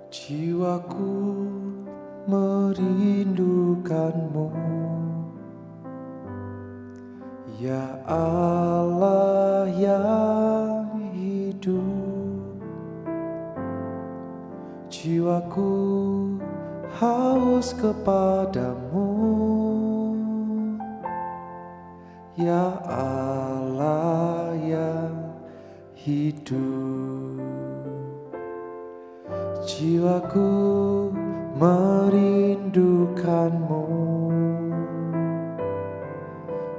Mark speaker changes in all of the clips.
Speaker 1: Jiwaku merindukanmu, ya Allah yang hidup. Jiwaku haus kepadamu, ya Allah yang hidup. Jiwaku merindukanmu,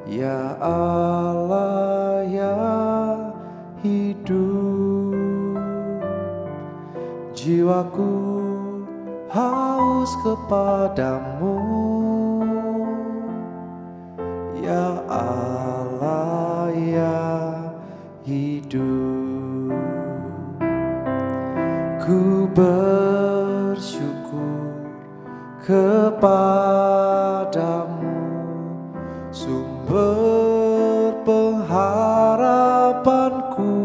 Speaker 1: ya Allah yang hidup. Jiwaku haus kepadamu, ya Allah yang hidup. Ku bersyukur kepadamu, sumber pengharapanku,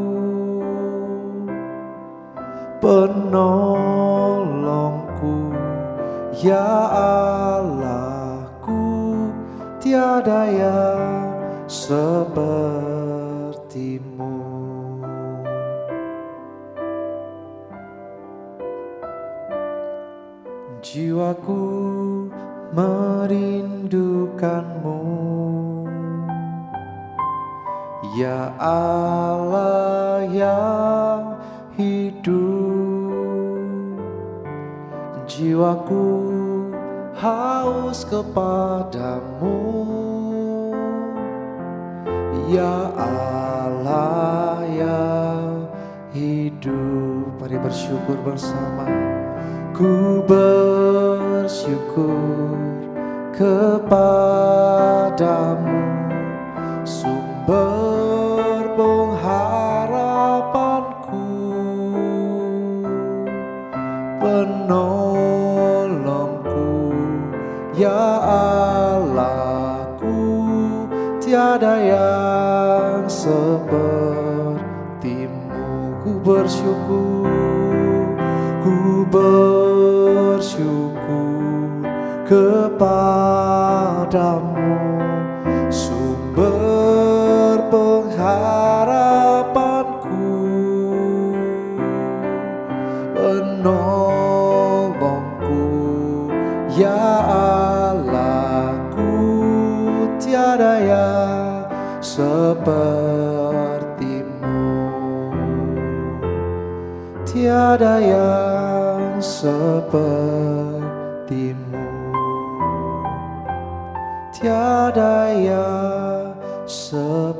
Speaker 1: penolongku, ya Allahku, tiada yang sepertimu. Jiwaku merindukanmu, ya Allah yang hidup. Jiwaku haus kepadamu, ya Allah yang hidup. Mari bersyukur bersama. Ku bersyukur kepadamu, sumber pengharapanku, penolongku, ya Allahku, tiada yang sepertimu. Ku bersyukur, ku bersyukur kepadamu, sumber pengharapanku, penolongku, ya Allahku, tiada yang sepertimu, tiada yang sepertimu, tiada yang sepertimu.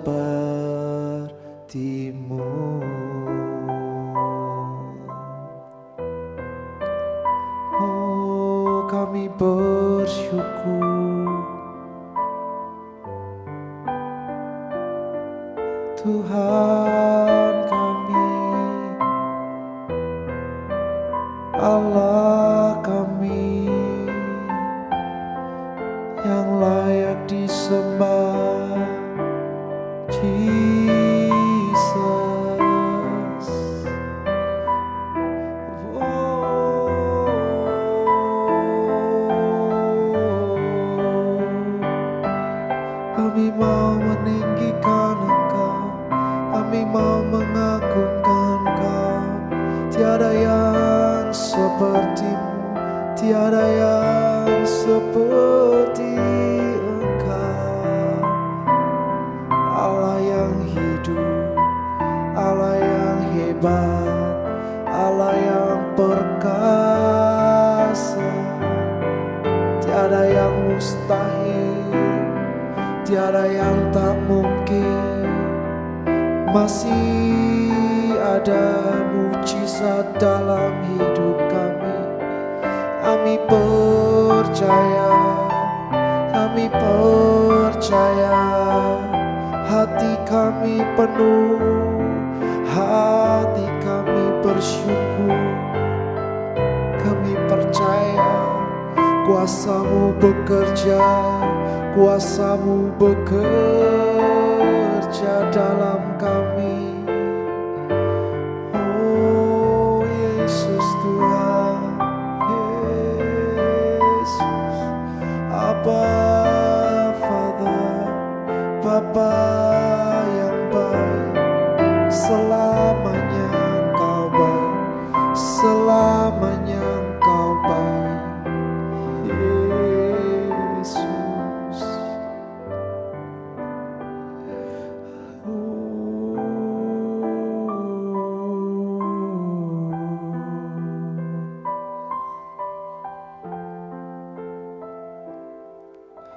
Speaker 1: Oh, kami bersyukur Tuhan kami, Allah kami yang layak disembah, Jesus. Kami mau meninggikan Engkau, kami mau mengagungkan Engkau. Tiada yang sepertimu, tiada yang seperti Engkau. Allah yang hidup, Allah yang hebat, Allah yang perkasa. Tiada yang mustahil, tiada yang tak mungkin. Masih ada mujizat dalam hidup kami. Kami percaya, kami percaya. Hati kami penuh, hati kami bersyukur. Kami percaya kuasamu bekerja, kuasamu bekerja dalam kami. Oh Yesus Tuhan, Yesus, Abba Father, Bapa yang baik, selamanya Engkau baik, selamanya Engkau baik, Yesus.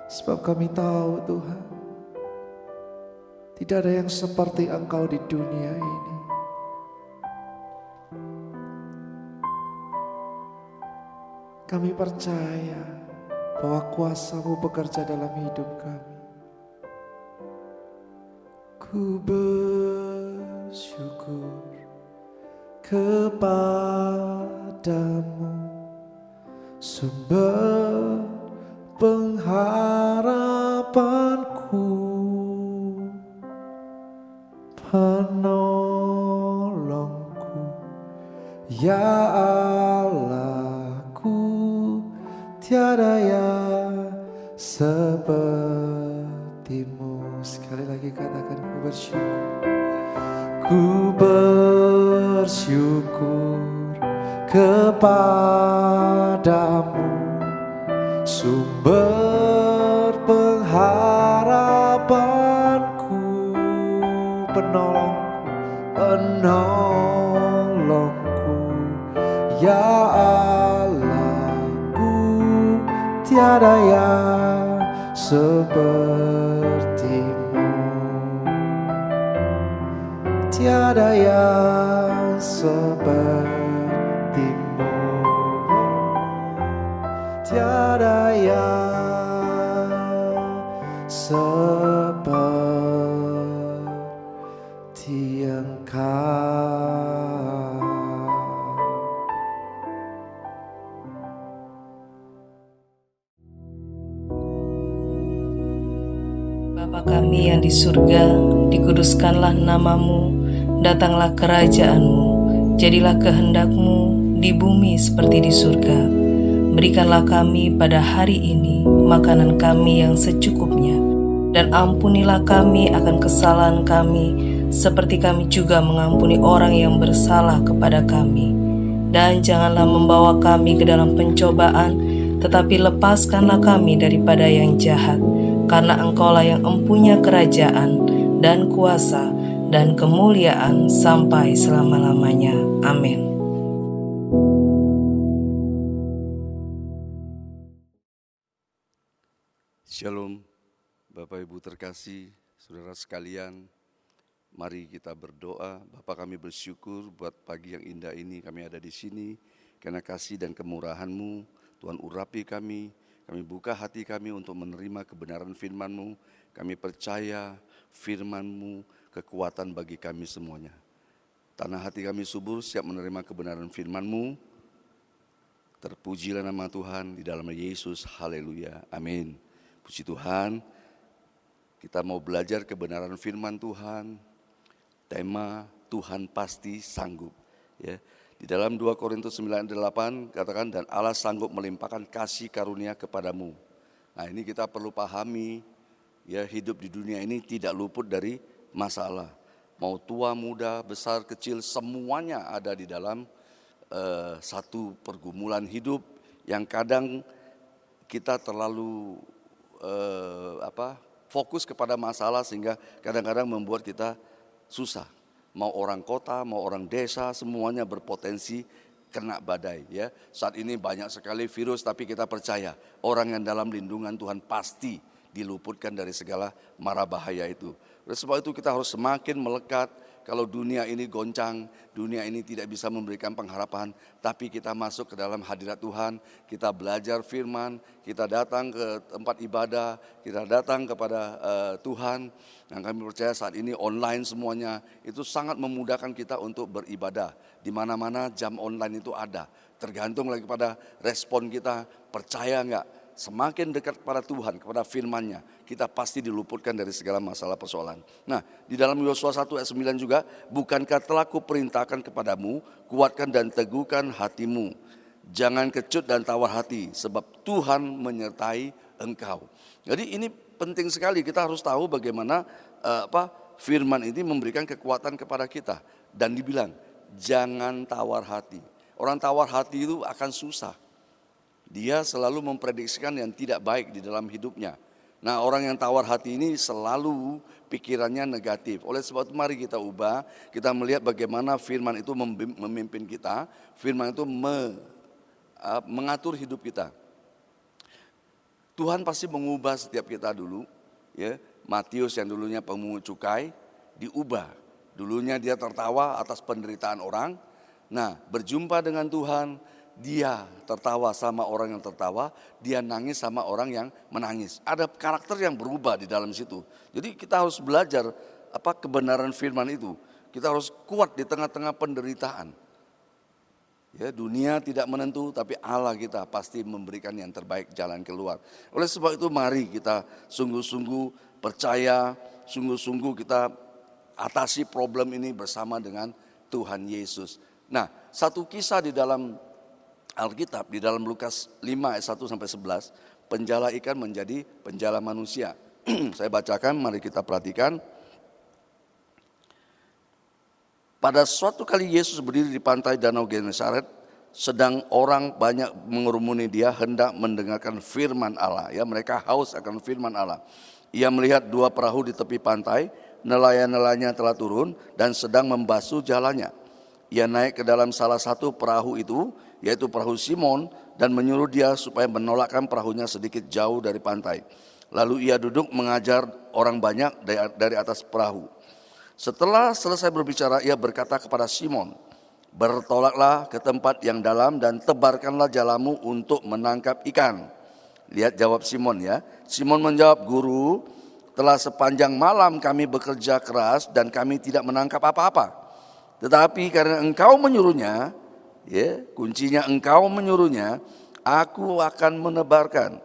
Speaker 1: Sebab kami tahu Tuhan, tidak ada yang seperti Engkau di dunia ini. Kami percaya bahwa kuasa-Mu bekerja dalam hidup kami. Ku bersyukur kepadamu, sumber pengharapanku, penolongku, ya Allahku, tiada yang sepertimu. Sekali lagi katakan, ku bersyukur. Ku bersyukur kepadamu, sumber pengharapanku, penolongku, penolongku, ya Allahku, tiada yang sepertimu, tiada yang sepertimu, tiada yang seperti Engkau.
Speaker 2: Bapa kami yang di surga, dikuduskanlah namamu, datanglah kerajaan-Mu, jadilah kehendak-Mu di bumi seperti di surga. Berikanlah kami pada hari ini makanan kami yang secukupnya, dan ampunilah kami akan kesalahan kami, seperti kami juga mengampuni orang yang bersalah kepada kami. Dan janganlah membawa kami ke dalam pencobaan, tetapi lepaskanlah kami daripada yang jahat, karena Engkaulah yang empunya kerajaan dan kuasa dan kemuliaan sampai selama-lamanya. Amin.
Speaker 3: Shalom, Bapak Ibu terkasih, saudara sekalian, mari kita berdoa. Bapa, kami bersyukur buat pagi yang indah ini kami ada di sini, karena kasih dan kemurahan-Mu, Tuhan urapi kami buka hati kami untuk menerima kebenaran firman-Mu. Kami percaya firman-Mu kekuatan bagi kami semuanya. Tanah hati kami subur, siap menerima kebenaran firman-Mu. Terpujilah nama Tuhan di dalam Yesus, haleluya, amin. Puji Tuhan, kita mau belajar kebenaran firman Tuhan. Tema Tuhan pasti sanggup. Ya, di dalam 2 Korintus 9:8 katakan, dan Allah sanggup melimpahkan kasih karunia kepadamu. Nah, ini kita perlu pahami, ya, hidup di dunia ini tidak luput dari masalah. Mau tua, muda, besar, kecil, semuanya ada di dalam satu pergumulan hidup yang kadang kita terlalu fokus kepada masalah sehingga kadang-kadang membuat kita susah. Mau orang kota, mau orang desa, semuanya berpotensi kena badai. Ya, saat ini banyak sekali virus, tapi kita percaya orang yang dalam lindungan Tuhan pasti diluputkan dari segala mara bahaya itu. Oleh sebab itu kita harus semakin melekat kalau dunia ini goncang, dunia ini tidak bisa memberikan pengharapan, tapi kita masuk ke dalam hadirat Tuhan, kita belajar firman, kita datang ke tempat ibadah, kita datang kepada Tuhan. Yang kami percaya saat ini online semuanya, itu sangat memudahkan kita untuk beribadah. Di mana-mana jam online itu ada, tergantung lagi pada respon kita, percaya enggak. Semakin dekat kepada Tuhan, kepada firman-Nya, kita pasti diluputkan dari segala masalah persoalan. Nah, di dalam Yosua 1 ayat 9 juga, bukankah telah kuperintahkan kepadamu, kuatkan dan teguhkan hatimu. Jangan kecut dan tawar hati, sebab Tuhan menyertai engkau. Jadi ini penting sekali, kita harus tahu bagaimana firman ini memberikan kekuatan kepada kita. Dan dibilang, jangan tawar hati. Orang tawar hati itu akan susah. Dia selalu memprediksikan yang tidak baik di dalam hidupnya. Nah, orang yang tawar hati ini selalu pikirannya negatif. Oleh sebab itu mari kita ubah, kita melihat bagaimana firman itu memimpin kita, firman itu mengatur hidup kita. Tuhan pasti mengubah setiap kita dulu, ya. Matius yang dulunya pemungut cukai diubah. Dulunya dia tertawa atas penderitaan orang. Nah, berjumpa dengan Tuhan, dia tertawa sama orang yang tertawa, dia nangis sama orang yang menangis. Ada karakter yang berubah di dalam situ. Jadi kita harus belajar kebenaran firman itu. Kita harus kuat di tengah-tengah penderitaan. Ya, dunia tidak menentu, tapi Allah kita pasti memberikan yang terbaik, jalan keluar. Oleh sebab itu mari kita sungguh-sungguh percaya, sungguh-sungguh kita atasi problem ini bersama dengan Tuhan Yesus. Nah, satu kisah di dalam Alkitab, di dalam Lukas 5 ayat 1 sampai 11, penjala ikan menjadi penjala manusia. Saya bacakan, mari kita perhatikan. Pada suatu kali Yesus berdiri di pantai Danau Genesaret, sedang orang banyak mengerumuni dia hendak mendengarkan firman Allah. Ya, mereka haus akan firman Allah. Ia melihat dua perahu di tepi pantai, nelayan-nelayannya telah turun dan sedang membasuh jalannya. Ia naik ke dalam salah satu perahu itu, yaitu perahu Simon, dan menyuruh dia supaya menolakkan perahunya sedikit jauh dari pantai. Lalu ia duduk mengajar orang banyak dari atas perahu. Setelah selesai berbicara, ia berkata kepada Simon, bertolaklah ke tempat yang dalam dan tebarkanlah jalamu untuk menangkap ikan. Lihat jawab Simon ya. Simon menjawab, Guru, telah sepanjang malam kami bekerja keras dan kami tidak menangkap apa-apa. Tetapi karena engkau menyuruhnya, ya, kuncinya engkau menyuruhnya, aku akan menebarkan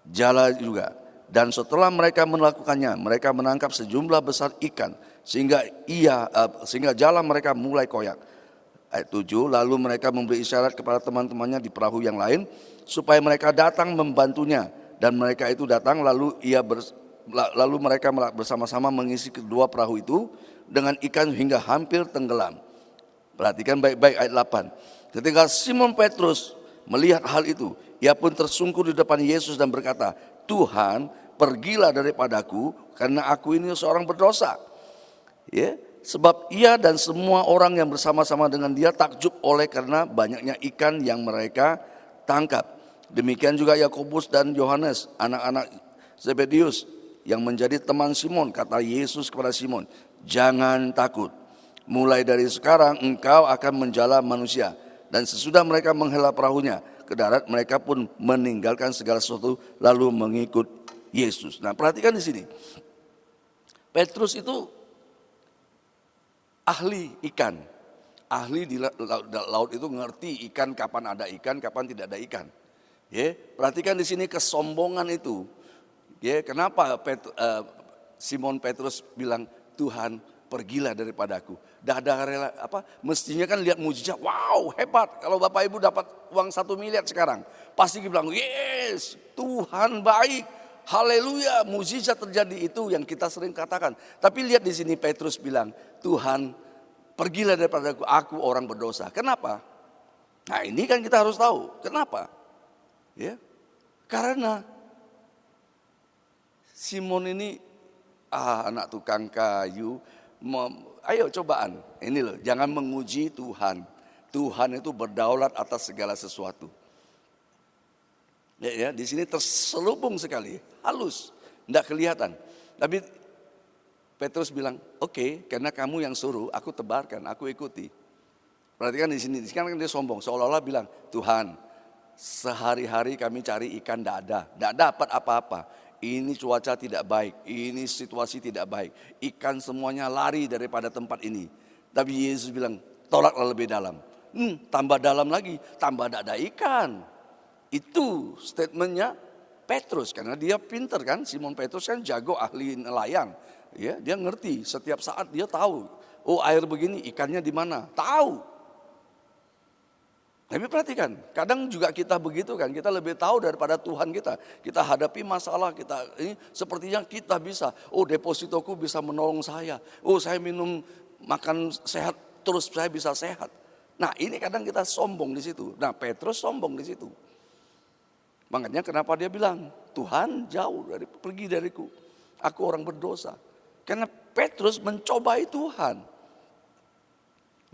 Speaker 3: jala juga. Dan setelah mereka melakukannya, mereka menangkap sejumlah besar ikan sehingga jala mereka mulai koyak. Ayat 7, lalu mereka memberi isyarat kepada teman-temannya di perahu yang lain supaya mereka datang membantunya, dan mereka itu datang lalu mereka bersama-sama mengisi kedua perahu itu dengan ikan hingga hampir tenggelam. Perhatikan baik-baik ayat 8. Ketika Simon Petrus melihat hal itu, ia pun tersungkur di depan Yesus dan berkata, Tuhan, pergilah daripadaku karena aku ini seorang berdosa. Ya, sebab ia dan semua orang yang bersama-sama dengan dia takjub oleh karena banyaknya ikan yang mereka tangkap. Demikian juga Yakobus dan Yohanes, anak-anak Zebedius yang menjadi teman Simon. Kata Yesus kepada Simon, jangan takut. Mulai dari sekarang engkau akan menjala manusia. Dan sesudah mereka menghela perahunya ke darat, mereka pun meninggalkan segala sesuatu lalu mengikut Yesus. Nah, perhatikan di sini. Petrus itu ahli ikan. Ahli di laut itu ngerti ikan, kapan ada ikan, kapan tidak ada ikan. Ya, perhatikan di sini kesombongan itu. Ya, kenapa Simon Petrus bilang, Tuhan, pergilah daripadaku. Dah ada rela mestinya kan lihat mujizat, wow hebat. Kalau Bapak Ibu dapat uang 1 miliar sekarang, pasti bilang, yes, Tuhan baik, haleluya, mujizat terjadi. Itu yang kita sering katakan. Tapi lihat di sini Petrus bilang, Tuhan, pergilah daripadaku, aku orang berdosa. Kenapa? Nah, ini kan kita harus tahu. Kenapa? Ya, karena Simon ini anak tukang kayu. Ayo cobaan, ini loh, jangan menguji Tuhan. Tuhan itu berdaulat atas segala sesuatu. Ya, di sini terselubung sekali, halus, tidak kelihatan. Tapi Petrus bilang, oke, karena kamu yang suruh, aku tebarkan, aku ikuti. Perhatikan di sini, sekarang dia sombong, seolah-olah bilang, Tuhan, sehari-hari kami cari ikan, tidak dapat apa-apa. Ini cuaca tidak baik, ini situasi tidak baik. Ikan semuanya lari daripada tempat ini. Tapi Yesus bilang, tolaklah lebih dalam. Tambah dalam lagi, tambah tidak ada ikan. Itu statementnya Petrus, karena dia pinter kan, Simon Petrus kan jago ahli nelayan. Ya, dia ngerti, setiap saat dia tahu, oh air begini ikannya di mana, tahu. Tapi perhatikan, kadang juga kita begitu kan, kita lebih tahu daripada Tuhan kita. Kita hadapi masalah, kita ini sepertinya kita bisa, oh depositoku bisa menolong saya. Oh saya minum makan sehat terus saya bisa sehat. Nah ini kadang kita sombong di situ. Nah Petrus sombong di situ. Makanya kenapa dia bilang, Tuhan pergi dariku, aku orang berdosa. Karena Petrus mencobai Tuhan.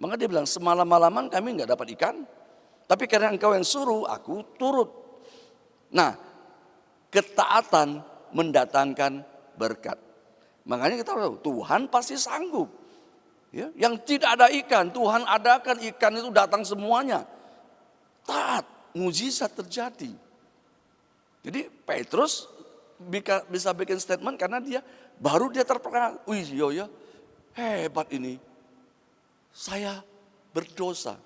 Speaker 3: Maka dia bilang, semalam-malaman kami nggak dapat ikan. Tapi karena engkau yang suruh, aku turut. Nah, ketaatan mendatangkan berkat. Makanya kita tahu, Tuhan pasti sanggup. Ya, yang tidak ada ikan, Tuhan adakan ikan itu datang semuanya. Taat, mujizat terjadi. Jadi Petrus bisa bikin statement karena dia terpercaya. Wih, ya, hebat ini. Saya berdosa.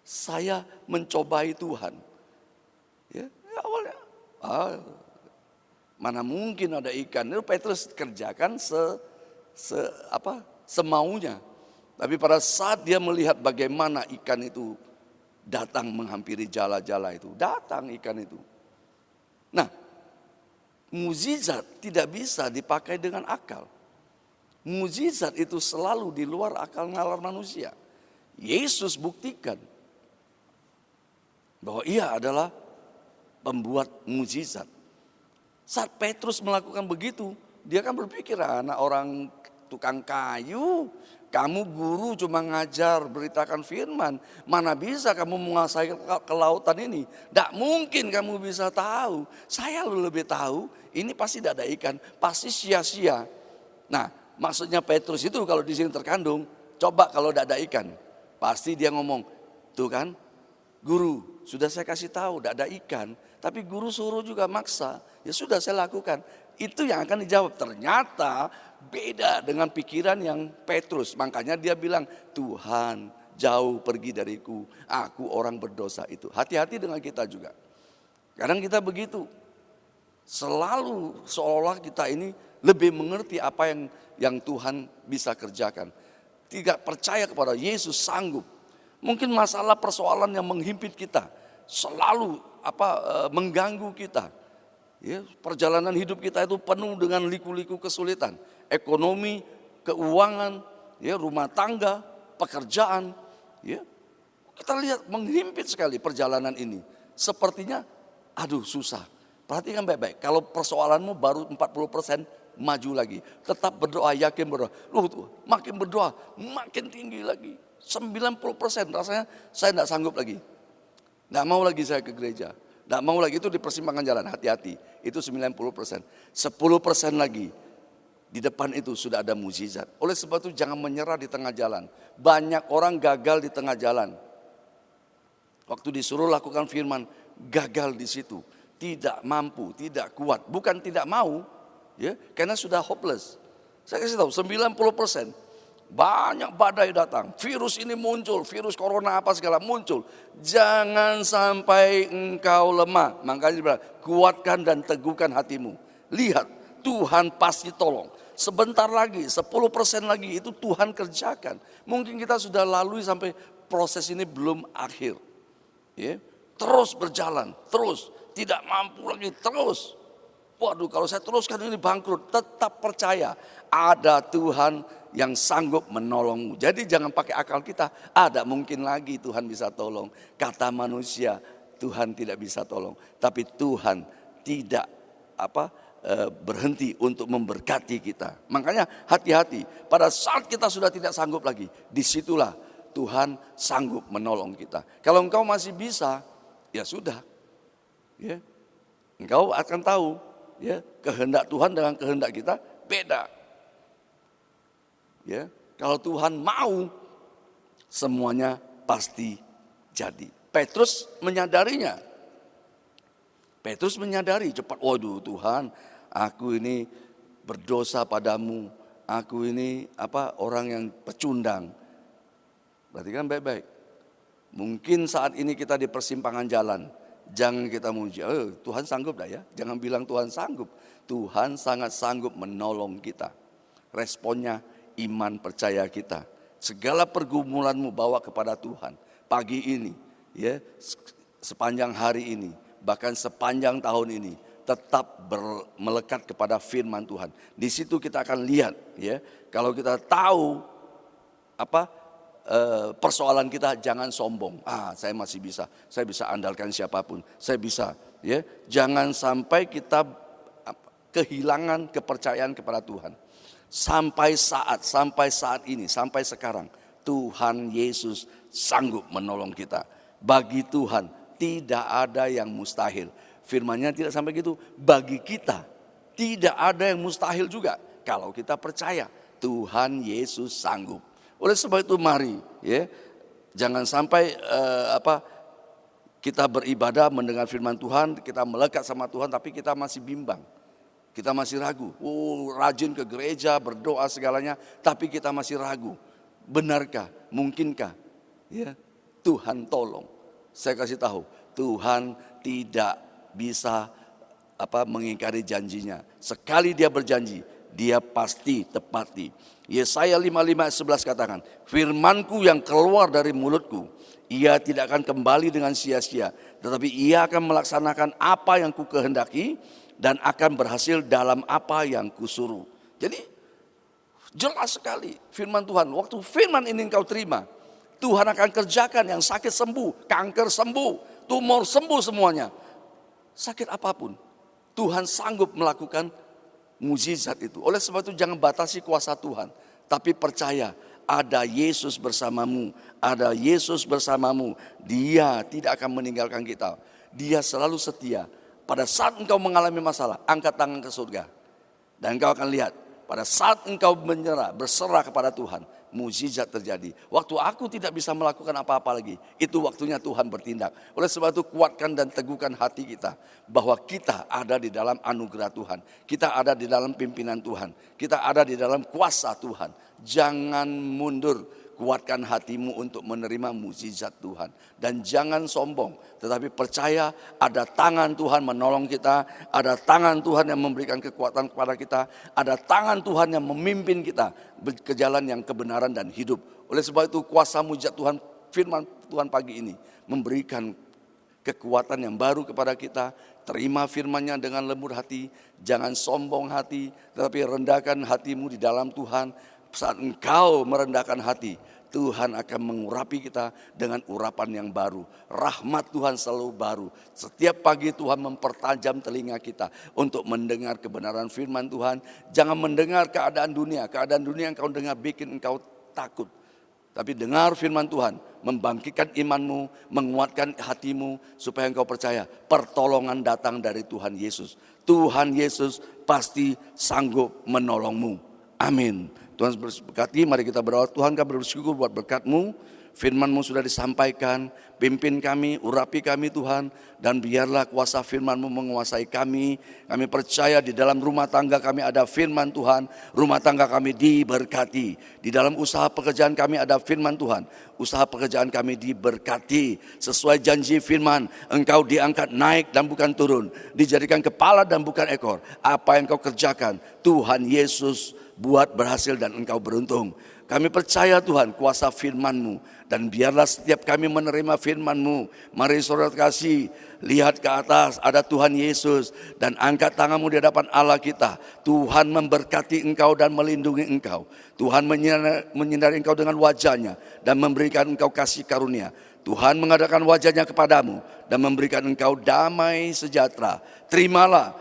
Speaker 3: Saya mencobai Tuhan. Ya, awalnya mana mungkin ada ikan. Itu Petrus kerjakan semaunya. Tapi pada saat dia melihat bagaimana ikan itu datang menghampiri jala-jala itu, datang ikan itu. Nah, mukjizat tidak bisa dipakai dengan akal. Mukjizat itu selalu di luar akal nalar manusia. Yesus buktikan bahwa ia adalah pembuat mukjizat. Saat Petrus melakukan begitu, dia kan berpikir anak orang tukang kayu, kamu guru cuma ngajar beritakan firman, mana bisa kamu menguasai kelautan ini? Tidak mungkin kamu bisa tahu. Saya lebih tahu, ini pasti tidak ada ikan, pasti sia-sia. Nah, maksudnya Petrus itu kalau di sini terkandung, coba kalau tidak ada ikan, pasti dia ngomong, tuh kan, guru, sudah saya kasih tahu tidak ada ikan, tapi guru suruh juga maksa. Ya sudah saya lakukan. Itu yang akan dijawab. Ternyata beda dengan pikiran yang Petrus. Makanya dia bilang, Tuhan jauh pergi dariku, aku orang berdosa itu. Hati-hati dengan kita juga. Kadang kita begitu. Selalu seolah kita ini lebih mengerti apa yang Tuhan bisa kerjakan. Tidak percaya kepada Yesus sanggup. Mungkin masalah persoalan yang menghimpit kita selalu mengganggu kita. Ya, perjalanan hidup kita itu penuh dengan liku-liku kesulitan, ekonomi, keuangan, ya, rumah tangga, pekerjaan. Ya, kita lihat menghimpit sekali perjalanan ini. Sepertinya, susah. Perhatikan baik-baik. Kalau persoalanmu baru 40%, maju lagi. Tetap berdoa, yakin berdoa. Makin berdoa, makin tinggi lagi. 90% rasanya saya tidak sanggup lagi. Tidak mau lagi saya ke gereja. Tidak mau lagi, itu di persimpangan jalan, hati-hati. Itu 90%. 10% lagi. Di depan itu sudah ada mukjizat. Oleh sebab itu jangan menyerah di tengah jalan. Banyak orang gagal di tengah jalan. Waktu disuruh lakukan firman, gagal di situ. Tidak mampu, tidak kuat. Bukan tidak mau, ya, karena sudah hopeless. Saya kasih tahu, 90%. Banyak badai datang, virus ini muncul, virus corona apa segala muncul. Jangan sampai engkau lemah. Makanya dia bilang, kuatkan dan teguhkan hatimu. Lihat, Tuhan pasti tolong. Sebentar lagi, 10% lagi itu Tuhan kerjakan. Mungkin kita sudah lalui sampai proses ini belum akhir. Ya, terus berjalan, terus. Tidak mampu lagi, terus. Waduh, kalau saya teruskan ini bangkrut. Tetap percaya, ada Tuhan yang sanggup menolongmu. Jadi jangan pakai akal kita, ada mungkin lagi Tuhan bisa tolong. Kata manusia, Tuhan tidak bisa tolong. Tapi Tuhan tidak berhenti untuk memberkati kita. Makanya hati-hati, pada saat kita sudah tidak sanggup lagi, disitulah Tuhan sanggup menolong kita. Kalau engkau masih bisa, ya sudah. Ya, engkau akan tahu, ya, kehendak Tuhan dengan kehendak kita beda. Ya, kalau Tuhan mau, semuanya pasti jadi. Petrus menyadarinya. Petrus menyadari cepat, waduh Tuhan, aku ini berdosa padamu. Aku ini orang yang pecundang. Berarti kan baik-baik. Mungkin saat ini kita di persimpangan jalan. Jangan kita muji, Tuhan sanggup dah ya. Jangan bilang Tuhan sanggup. Tuhan sangat sanggup menolong kita. Responnya iman percaya kita. Segala pergumulanmu bawa kepada Tuhan. Pagi ini, ya, sepanjang hari ini, bahkan sepanjang tahun ini, tetap melekat kepada firman Tuhan. Di situ kita akan lihat, ya, kalau kita tahu persoalan kita, jangan sombong. Saya masih bisa, saya bisa andalkan siapapun, saya bisa. Ya, jangan sampai kita kehilangan kepercayaan kepada Tuhan. Sampai saat ini, sampai sekarang, Tuhan Yesus sanggup menolong kita. Bagi Tuhan tidak ada yang mustahil. Firman-Nya tidak sampai gitu. Bagi kita tidak ada yang mustahil juga. Kalau kita percaya Tuhan Yesus sanggup. Oleh sebab itu mari, ya, jangan sampai kita beribadah mendengar firman Tuhan, kita melekat sama Tuhan tapi kita masih bimbang. Kita masih ragu. Rajin ke gereja, berdoa segalanya, tapi kita masih ragu. Benarkah? Mungkinkah? Ya, Tuhan tolong. Saya kasih tahu, Tuhan tidak bisa mengingkari janjinya. Sekali dia berjanji, dia pasti tepati. Yesaya 55:11 katakan, firmanku yang keluar dari mulutku, ia tidak akan kembali dengan sia-sia, tetapi ia akan melaksanakan apa yang ku kehendaki dan akan berhasil dalam apa yang kusuruh. Jadi jelas sekali firman Tuhan. Waktu firman ini engkau terima, Tuhan akan kerjakan. Yang sakit sembuh, kanker sembuh, tumor sembuh semuanya. Sakit apapun, Tuhan sanggup melakukan mujizat itu. Oleh sebab itu jangan batasi kuasa Tuhan, tapi percaya ada Yesus bersamamu, ada Yesus bersamamu. Dia tidak akan meninggalkan kita. Dia selalu setia. Pada saat engkau mengalami masalah, angkat tangan ke surga. Dan engkau akan lihat, pada saat engkau menyerah, berserah kepada Tuhan, mujizat terjadi. Waktu aku tidak bisa melakukan apa-apa lagi, itu waktunya Tuhan bertindak. Oleh sebab itu kuatkan dan teguhkan hati kita, bahwa kita ada di dalam anugerah Tuhan. Kita ada di dalam pimpinan Tuhan. Kita ada di dalam kuasa Tuhan. Jangan mundur. Kuatkan hatimu untuk menerima mujizat Tuhan. Dan jangan sombong, tetapi percaya ada tangan Tuhan menolong kita. Ada tangan Tuhan yang memberikan kekuatan kepada kita. Ada tangan Tuhan yang memimpin kita ke jalan yang kebenaran dan hidup. Oleh sebab itu kuasa mujizat Tuhan, firman Tuhan pagi ini memberikan kekuatan yang baru kepada kita. Terima firman-Nya dengan lembut hati. Jangan sombong hati, tetapi rendahkan hatimu di dalam Tuhan. Saat engkau merendahkan hati, Tuhan akan mengurapi kita dengan urapan yang baru. Rahmat Tuhan selalu baru. Setiap pagi Tuhan mempertajam telinga kita untuk mendengar kebenaran firman Tuhan. Jangan mendengar keadaan dunia. Keadaan dunia yang kau dengar bikin engkau takut. Tapi dengar firman Tuhan, membangkitkan imanmu, menguatkan hatimu, supaya engkau percaya pertolongan datang dari Tuhan Yesus. Tuhan Yesus pasti sanggup menolongmu. Amin. Tuhan berkati, mari kita berdoa. Tuhan, kami bersyukur buat berkat-Mu. Firman-Mu sudah disampaikan, pimpin kami, urapi kami Tuhan. Dan biarlah kuasa firman-Mu menguasai kami. Kami percaya di dalam rumah tangga kami ada firman Tuhan. Rumah tangga kami diberkati. Di dalam usaha pekerjaan kami ada firman Tuhan. Usaha pekerjaan kami diberkati. Sesuai janji firman, engkau diangkat naik dan bukan turun. Dijadikan kepala dan bukan ekor. Apa yang kau kerjakan, Tuhan Yesus buat berhasil dan engkau beruntung. Kami percaya Tuhan kuasa firman-Mu. Dan biarlah setiap kami menerima firman-Mu. Mari saudara kasih, lihat ke atas, ada Tuhan Yesus. Dan angkat tanganmu di hadapan Allah kita. Tuhan memberkati engkau dan melindungi engkau. Tuhan menyinari engkau dengan wajah-Nya dan memberikan engkau kasih karunia. Tuhan mengadakan wajah-Nya kepadamu dan memberikan engkau damai sejahtera. Terimalah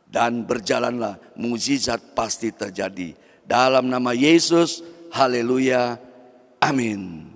Speaker 3: dan berjalanlah, mujizat pasti terjadi. Dalam nama Yesus, haleluya, amin.